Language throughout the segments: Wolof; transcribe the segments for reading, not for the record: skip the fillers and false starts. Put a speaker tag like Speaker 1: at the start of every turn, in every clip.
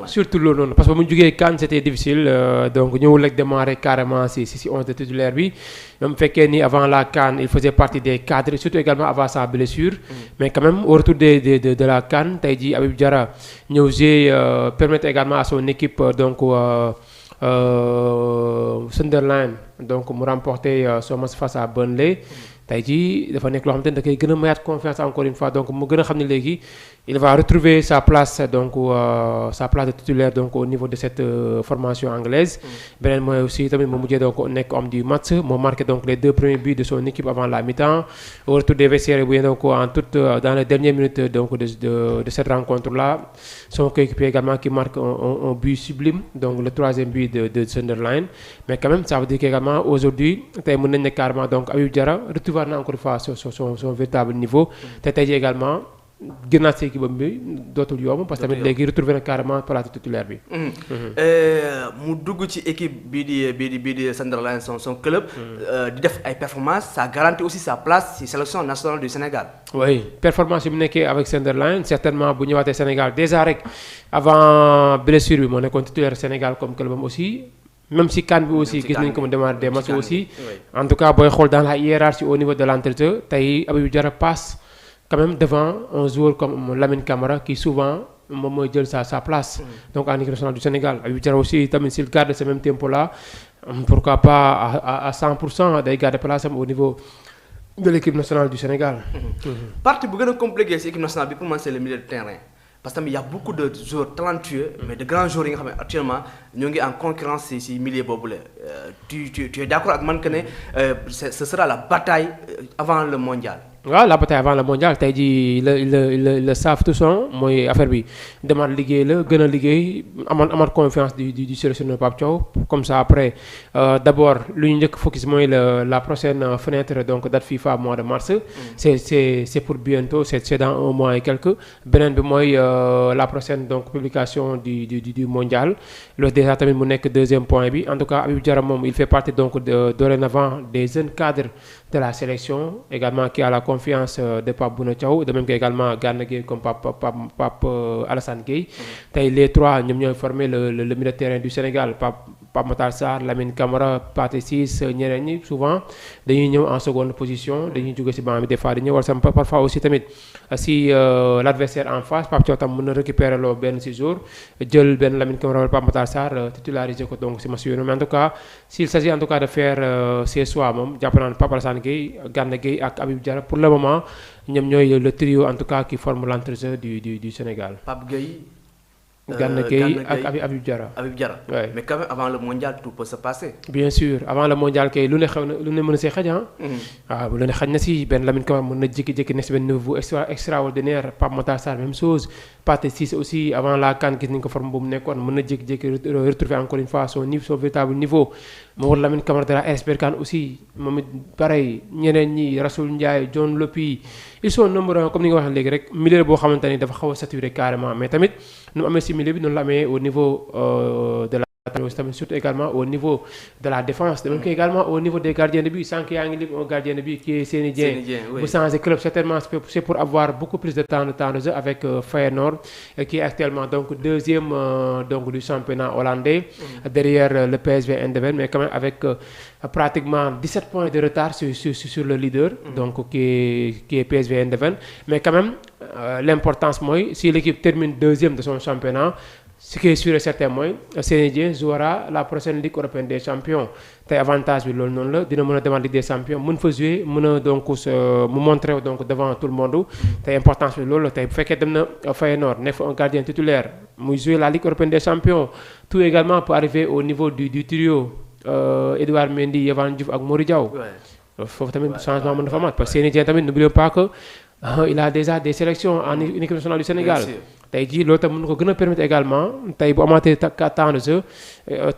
Speaker 1: surtout loolu noonu parce que bu ñu jugee CAN c'était difficile donc ñëwul rek démarrer carrément si 11 de titulaire bi même fekkee ni avant la CAN il faisait partie des cadres surtout également avant sa blessure. Mais quand même au retour de la CAN tey jii Habib Diarra ñëw permettre également à son équipe donc Sunderland donc mu remporter son match face à Burnley. tey jii dafa nekk loo xamante ni da koy gën a mayaat confiance encore une fois donc mu gën a xam ne léegi il va retrouver sa place donc sa place de titulaire donc au niveau de cette formation anglaise. beneen mooy aussi tamit mu mujjee donc nekk homme du match moo marqué donc les 2 premiers buts de son équipe avant la mi-temps au retour des vestiaires bu donc dans les dernières minutes donc de cette rencontre là son coéquipier également qui marque un but sublime donc le 3e but de Sunderland mais quand même ça veut dire qu'également aujourd'hui tey mën nañ ne carrément donc Habib Diarra retrouver na encore une fois son véritable niveau te tey jii également gënaat si équipe bi dootul yomb parce que tamit léegi retrouver na carrément place titulaire bi.
Speaker 2: mu dugg ci équipe bii di Sunderland son club. di def ay performances ça garantit aussi sa place ci sélection nationale du Sénégal.
Speaker 1: oui performance yi mu nekkee avec Sunderland certainement bu ñëwaatee Sénégal déjà rek avant blessure bi moo nekkoon titulaire Sénégal comme clubam aussi. même si CAN bi aussi gis nañ ko mu démarrer des matchs aussi en tout cas booy xool dans la hiérarchie au niveau de l'entraîneur tey Habib Diarra passe quand même devant un joueur comme Lamine Camara qui souvent moom mooy jël sa place donc en équipe nationale du Sénégal Habib Diarra aussi tamit s'il garde ce même tempo là pourquoi pas à 100% day garder place am au niveau de l'équipe nationale du Sénégal.
Speaker 2: partie bu gën a compliqué ci équipe nationale bi pour man c'est le milieu de terrain. parce que tamit y a beaucoup de joueurs talentueux mais de grands joueurs yi nga xam ne actuellement ñoo ngi en concurrence ci milieu boobu la tu es d'accord ak man que ne ce sera la bataille avant le mondial.
Speaker 1: waaw la bataille avant le mondial tey jii le savent tous mooy affaire bi demaat liggéey la gën a liggéey amaat confiance du sélectionneur Pape Thiaw comme ça après d'abord lu ñu njëkk focus mooy la prochaine fenêtre donc date FIFA mois de mars. c'est pour bientôt c'est dans un mois et quelques beneen bi mooy la prochaine donc publication du mondial loolu déjà tamit mu nekk deuxième point bi en tout cas Habib Diarra moom il fait partie donc dorénavant des jeunes cadres de la sélection également qui a la confiance de Pape Bouna Thiaw de même que également Gana Gueye comme Pape Alassane Gueye tey les trois ñoom ñooy former le milieu de terrain du Sénégal Pape Matar Sarr Lamine Camara Pathé Ciss ñeneen ñi souvent dañuy ñëw en seconde position dañuy jóge ci banc bi des fois dañuy war sam parfois aussi tamit si l'adversaire en face Pape Thiaw tam mën na récupérer loo benn ci jour jël benn Lamine Camara wala Pape Matar Sarr titulariser ko donc ci match yooyu mais en tout cas s'il s'agit en tout cas de faire ses choix moom jàpp naa ne Pape Alassane Gueye Gana Gueye ak Habib Diarra pour le moment ñoom ñooy le trio en tout cas qui forme l'entrejeu du Sénégal.
Speaker 2: Pape Gueye.
Speaker 1: Gana Gueye ak Habib Diarra.
Speaker 2: Habib Diarra.
Speaker 1: Ouais.
Speaker 2: Mais quand même avant le mondial tout peut se passer.
Speaker 1: bien sûr avant le mondial kay lu ne xew na lu ne mën a see xaj waaw lu ne xaj na si benn Lamine Camara mën na jékki-jékki ne si benn niveau extraordinaire Pape Matar Sarr même chose Pathé Ciss aussi avant la CAN gis nañ ko forme bu mu nekkoon mën na jékki-jékki retrouver encore une fois son véritable niveau moo war Lamine Camara de la AS Berkane aussi moom it pareil ñeneen ñi Rassoul Ndiaye John Lopy ils sont nombreux comme ni nga waxee léegi rek milieu boo xamante ni dafa xaw a saturé carrément mais tamit nu mu amee si milieu bi noonu la amee au niveau de la tamit surtout également au niveau de la défense de même que également au niveau des gardiens de but sànq yaa ngi lim un gardien de but qui est Seny Dieng bu changer club certainement c'est pour avoir beaucoup plus de temps de jeu avec Feyenoord qui est actuellement donc deuxième donc du championnat hollandais derrière le PSV Eindhoven mais quand même avec pratiquement 17 points de retard sur le leader donc qui est PSV Eindhoven mais quand même l'importance mooy si l'équipe termine deuxième de son championnat ce qui est sûr et certain mooy Seny Dieng jouera la prochaine Ligue européenne des champions tey avantage bi loolu noonu la dina mën a demander Ligue des champions mën fa jouer mën a donc mu montrer donc devant tout le monde tey importance bi loolu la tey bu fekkee dem na Feyenoord nekk fa un gardien titulaire muy jouer la Ligue européenne des champions tout également peut arriver au niveau du trio Edouard Mendy Yehvan Diouf ak Mory Diaw foofu tamit changement mën na fa amaat parce que Seny Dieng tamit n'oublions pas que il a déjà des sélections en équipe nationale du Sénégal tey jii loolu tam mën na ko gën a permettre également tey bu amaatee temps de jeu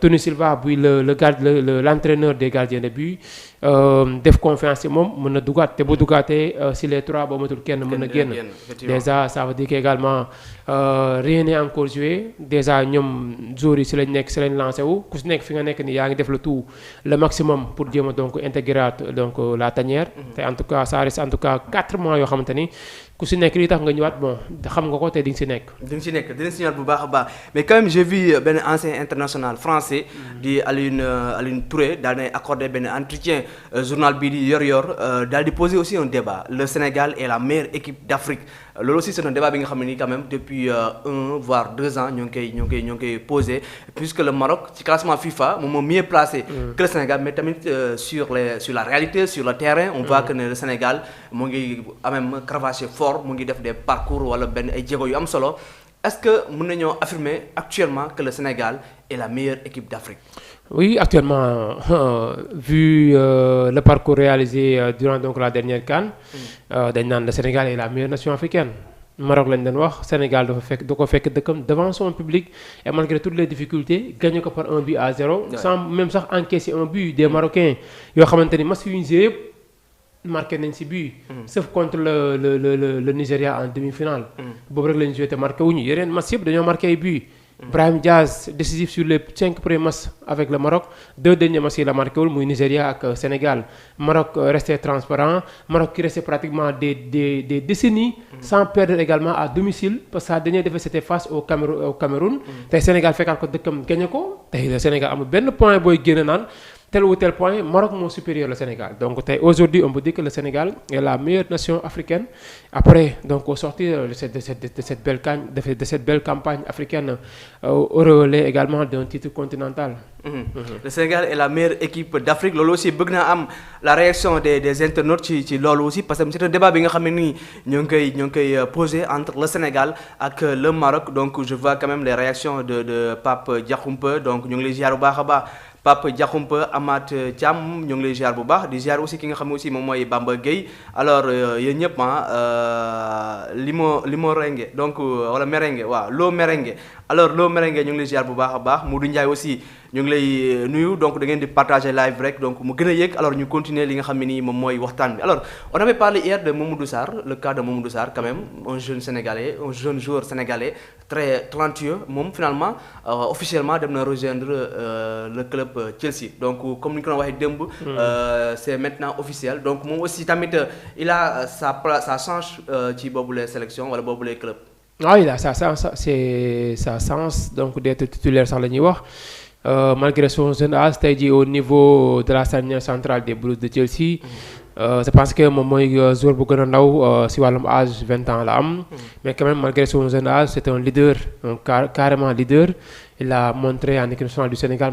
Speaker 1: Tony Silva buy l'entraîneur des gardiens de but def confiance ci moom mën na dugaat te bu dugaatee si les trois boo matul kenn mën na génn déjà ça veut dire que également rien n'est encore joué déjà ñoom joueurs yi si lañ lancé wu ku si nekk fi nga nekk ni yaa ngi def le tout le maximum pour jéem a donc intégrer donc la tanière. te en tout cas ça reste en tout cas 4 mois yoo xamante ni ku si nekk li tax nga ñëwaat bon xam nga ko te di nga si nekk.
Speaker 2: di nga si nekk dinañ si ñëwaat bu baax a baax mais quand même j'ai vu benn ancien international français. di Alioune Touré daal di accordé benn entretien journal bii di Yor-Yor daal di poser aussi un débat le Sénégal est la meilleure équipe d'Afrique. loolu aussi c'est un débat bi nga xam ne nii quand même depuis 1 voire 2 ans ñoo ngi koy posé puisque le Maroc ci classement FIFA moom moo mieux placé que le Sénégal mais tamit sur la réalité sur le terrain on voit que ne le Sénégal mu ngi même cravaché fort mu ngi def des parcours wala benn ay jéego yu am solo est-ce que mën nañoo affirmer actuellement que le Sénégal est la meilleure équipe d'Afrique?
Speaker 1: Oui, actuellement, vu le parcours réalisé durant donc la dernière CAN, le Sénégal est la meilleure nation africaine. Maroc lañ doon wax Sénégal da ko fekk dëkkam devant son public et malgré toutes les difficultés gagné ko par 1-0 sans même sax encaisser un but des Marocains yoo xamante ni match yu ñu joué yëpp marqué nañ ci but. Sauf contre le Nigeria en demi-finale. boobu rek lañ joué te marqué wuñu yeneen match yëpp dañoo marqué ay but. Brahim Diaz décisif sur les 5 premiers matchs avec le Maroc 2 derniers matchs yi la marqué wul muy Nigeria ak Sénégal Maroc restait transparent Maroc qui restait pratiquement des décennies sans perdre également à domicile parce que sa dernière défaite c'était face au Cameroun tey Sénégal fekkaat ko dëkkam gagné ko tey le Sénégal amul benn point booy génn naan tel ou tel point Maroc moo supérieur le Sénégal donc tey aujourd'hui on peut dire que le Sénégal est la meilleure nation africaine après donc au sortir de cette belle campagne africaine au relais également d'un titre continental.
Speaker 2: Le Sénégal est la meilleure équipe d'Afrique loolu aussi bëgg naa am la réaction des internautes ci loolu aussi parce que c'est un débat bi nga xam ne nii ñoo ngi koy poser entre le Sénégal ak le Maroc donc je vois quand même les réactions de Pape Diakhoumpa donc ñu ngi lay ziar bu baax a baax. Pape Diakhoumpa Amath Thiam ñu ngi lay ziar bu baax di ziar aussi ki nga xam ne aussi moom mooy Bamba Gueye alors yéen ñëpp limo merengue donc wala merengue waaw loo merengue alors loo merengue ñu ngi lay ziar bu baax a baax Modou Ndiaye aussi ñu ngi lay nuyu donc da ngeen di partager live rek donc mu gën a yëg alors ñu continuer li nga xam ne nii moom mooy waxtaan bi alors on avait parlé hier de Mamadou Sarr le cas de Mamadou Sarr quand même un jeune sénégalais un jeune joueur sénégalais très talentueux moom finalement officiellement dem na rejoindre le club Chelsea donc comme ni ñu ko waxee démb c'est maintenant officiel donc moom aussi tamit il a sa chance ci boobule sélection wala boobule club.
Speaker 1: Ah il a sa chance donc d'être titulaire sax la ñuy wax malgré son jeune âge tey jii au niveau de la charnière centrale des Blues de Chelsea. Je pense que moom mooy joueur bu gën a ndaw si wàllum âge 20 ans la am. mais quand même malgré son jeune âge c'est un leader carrément leader. Il a montré en équipe nationale du Sénégal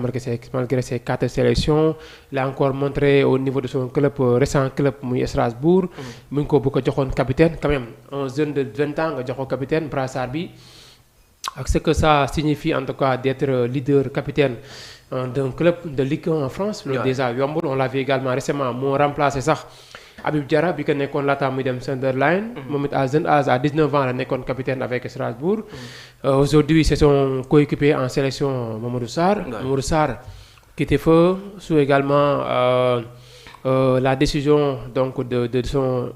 Speaker 1: malgré ses 4 sélections. Il a encore montré au niveau de son club récent club muy Strasbourg. mu ngi ko bëgg a joxoon capitaine quand même un jeune de 20 ans nga jox ko capitaine brassard bi. ak ce que ça signifie en tout cas d'être leader capitaine d'un club de Ligue 1 en France. loolu déjà yombul on l'a vu également récemment moo remplacé sax Habib Diarra bi ko nekkoon laata muy dem Sunderland. moom it à jeune âge à 19 ans la nekkoon capitaine avec Strasbourg. Aujourd'hui c'est son coéquipier en sélection Mamadou Sarr. Mamadou Sarr qui était feu sous également la décision donc de son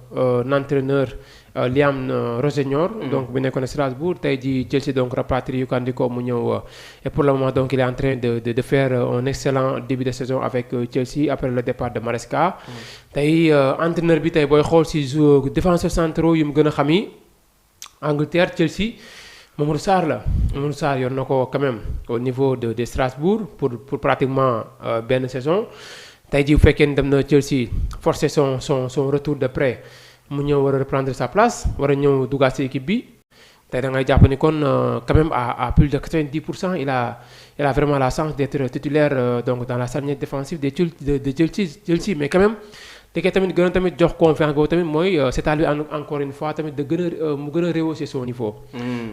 Speaker 1: entraîneur. Liam Rossignol donc bu nekkoon Strasbourg tey jii Chelsea donc rapatrié ko andi ko mu ñëw et pour le moment donc il est en train de faire un excellent début de saison avec Chelsea après le départ de Maresca. tey entraîneur bi tey booy xool ci défenseurs centraux yu mu gën a xam yi Angleterre Chelsea Mamadou Sarr la Mamadou Sarr yor na ko quand même au niveau de Strasbourg pour pratiquement benn saison tey jii bu fekkee ne dem na Chelsea forcer son retour de prêt. mu ñëw war a reprendre sa place war a ñëw duggaat ci équipe bi tey da ngay jàpp ni kon quand même à plus de 90% il a vraiment la chance d'être titulaire donc dans la charnière défensive de Chelsea mais quand même te kay tamit gën a tamit jox confiance boobu tamit mooy c'est à lui encore une fois tamit de gën a mu gën a rehausser son niveau.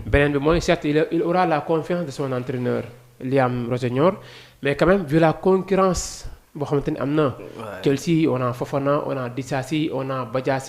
Speaker 1: beneen bi mooy certes il aura la confiance de son entraîneur Liam Rossignol mais quand même vu la concurrence boo xamante ni am na. Chelsea on a Fofana on a Disasi on a Badiashile